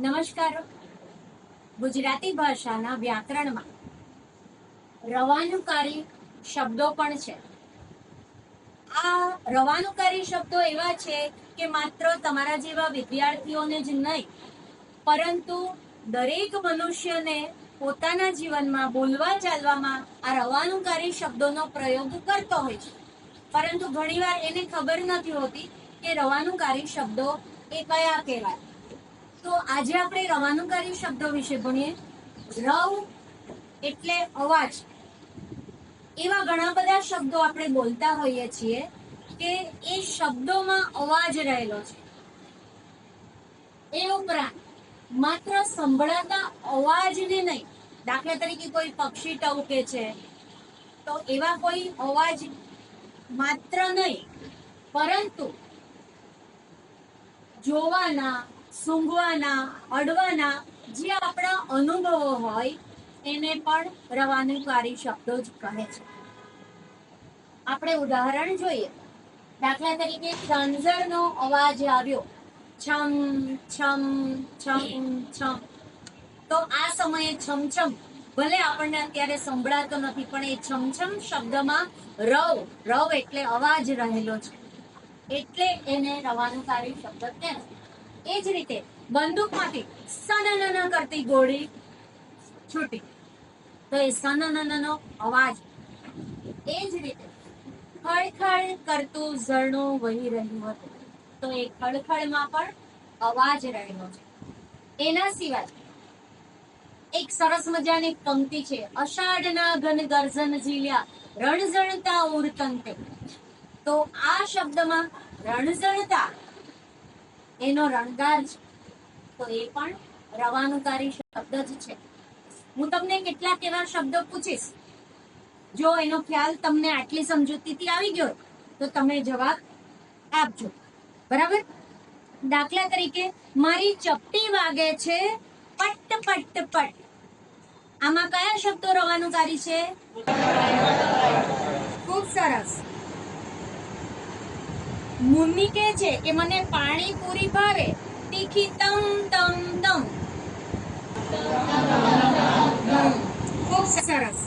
નમસ્કાર. ગુજરાતી ભાષાના વ્યાકરણમાં રવાનુકારી શબ્દો પણ છે. આ રવાનુકારી શબ્દો એવા છે કે માત્ર તમારા જેવા વિદ્યાર્થીઓને જ નહીં, પરંતુ દરેક મનુષ્યને પોતાના જીવનમાં બોલવા ચાલવામાં આ રવાનુકારી શબ્દોનો પ્રયોગ કરતો હોય છે. પરંતુ ઘણીવાર એને ખબર નથી હોતી કે રવાનુકારી શબ્દો એ કયા કહેવાય. તો આજે આપણે રવાનુકારી શબ્દો વિશે ભણીએ. રવ એટલે અવાજ. એવા ઘણા બધા શબ્દો આપણે બોલતા હોઈએ છીએ કે એ શબ્દોમાં અવાજ રહેલો છે. એ ઉપરાંત માત્ર સંભળાતા અવાજને નહીં, દાખલા તરીકે કોઈ પક્ષી ટવકે છે તો એવા કોઈ અવાજ માત્ર નહીં, પરંતુ જોવાના, સૂંઘવાના, અડવાના જે આપણા અનુભવો હોય એને પણ રવાનુકારી શબ્દો જ કહે છે. આપણે ઉદાહરણ જોઈએ. દાખલા તરીકે ઝંઝરનો અવાજ આવ્યો, છમ છમ છમ છમ. તો આ સમયે છમછમ ભલે આપણને અત્યારે સંભળાતો નથી, પણ એ છમછમ શબ્દમાં રવ એટલે અવાજ રહેલો છે, એટલે એને રવાનુકારી શબ્દ કહેવાય. એ જ રીતે બંદૂકમાંથી સનનન કરતી ગોળી છૂટી, તો એ સનનનનો અવાજ. એ જ રીતે ખળખળ કરતું ઝરણું વહી રહ્યું હતું, તો એ ખળખળમાં પણ અવાજ રહેલો છે. એના સિવાય એક સરસ મજાની પંક્તિ છે, અષાઢના ઘન ગર્જન ઝીલ્યા રણઝણતા ઉરતંતે. તો આ શબ્દમાં રણઝણતા એનો રણગાર છે, તો એ પણ રવાનુકારી શબ્દ જ છે. હું તમને કેટલાક એવા શબ્દો પૂછીશ, જો એનો ખ્યાલ તમને આટલી સમજૂતીથી આવી ગયો તો તમે જવાબ આપજો, બરાબર? દાખલા તરીકે મારી ચપટી વાગે છે પટ પટ પટ. આમાં કયા શબ્દો રવાનુકારી છે? ખૂબ સરસ. મુન્ની કહે છે કે મને પાણી પૂરી ભાવે, તીખી તમ તમ તમ. ખૂબ સરસ.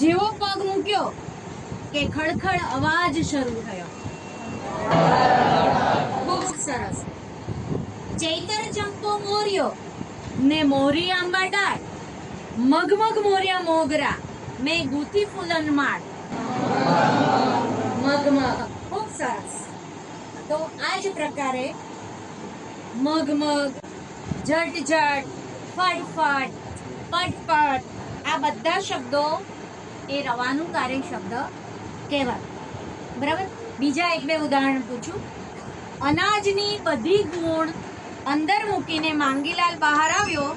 જેવો પગ મૂક્યો કે ખડખડ અવાજ શરૂ થયો. ખૂબ સરસ. ચૈતર ચંપો મોર્યો ને મોરી આંબા ડાળ, મગમગ મોર્યા મોગરા મેં ગુથી ફૂલન માળ. મગમગ. ખૂબ સરસ. તો આ જ પ્રકારે મગમગ, ઝટ ઝટ, ફટફટ, પટપટ, આ બધા શબ્દો એ રવાનુકારી શબ્દ કહેવાય, બરાબર? બીજા એક બે ઉદાહરણ પૂછું. અનાજની બધી ગુણ અંદર મૂકીને માંગીલાલ બહાર આવ્યો,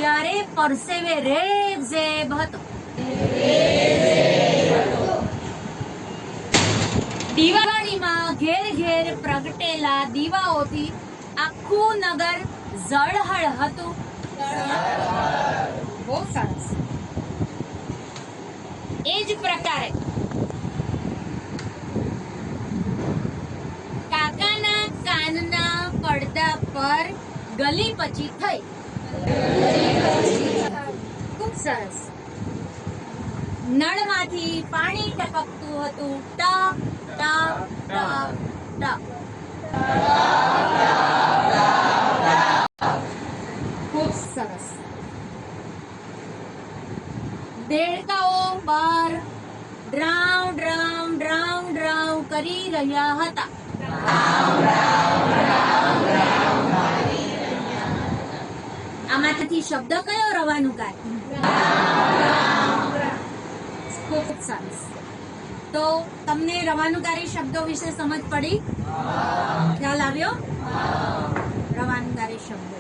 ત્યારે પરસેવે રેબ ઝેબ હતો. દિવાળીમાં ઘેર ઘેર પ્રગટેલા દીવાઓથી આખું નગર ઝળહળ હતું. બહુ સરસ. એ જ પ્રકારે કાકાના કાનના પડદા પર ગલી પછી થઈ. ખૂબ સરસ. નળમાંથી પાણી ટપકતું હતું, ટપ ટપ ટપ ટપ. ખૂબ સરસ. દેડકાઓ બહાર ડ્રાઉ ડ્રાઉ ડ્રાઉ ડ્રાઉ કરી રહ્યા હતા. આમાંથી શબ્દ કયો રવાનુકાર? ખૂબ સરસ. તો તમને રવાનુકારી શબ્દો વિશે સમજ પડી? ખ્યાલ આવ્યો? રવાનુકારી શબ્દો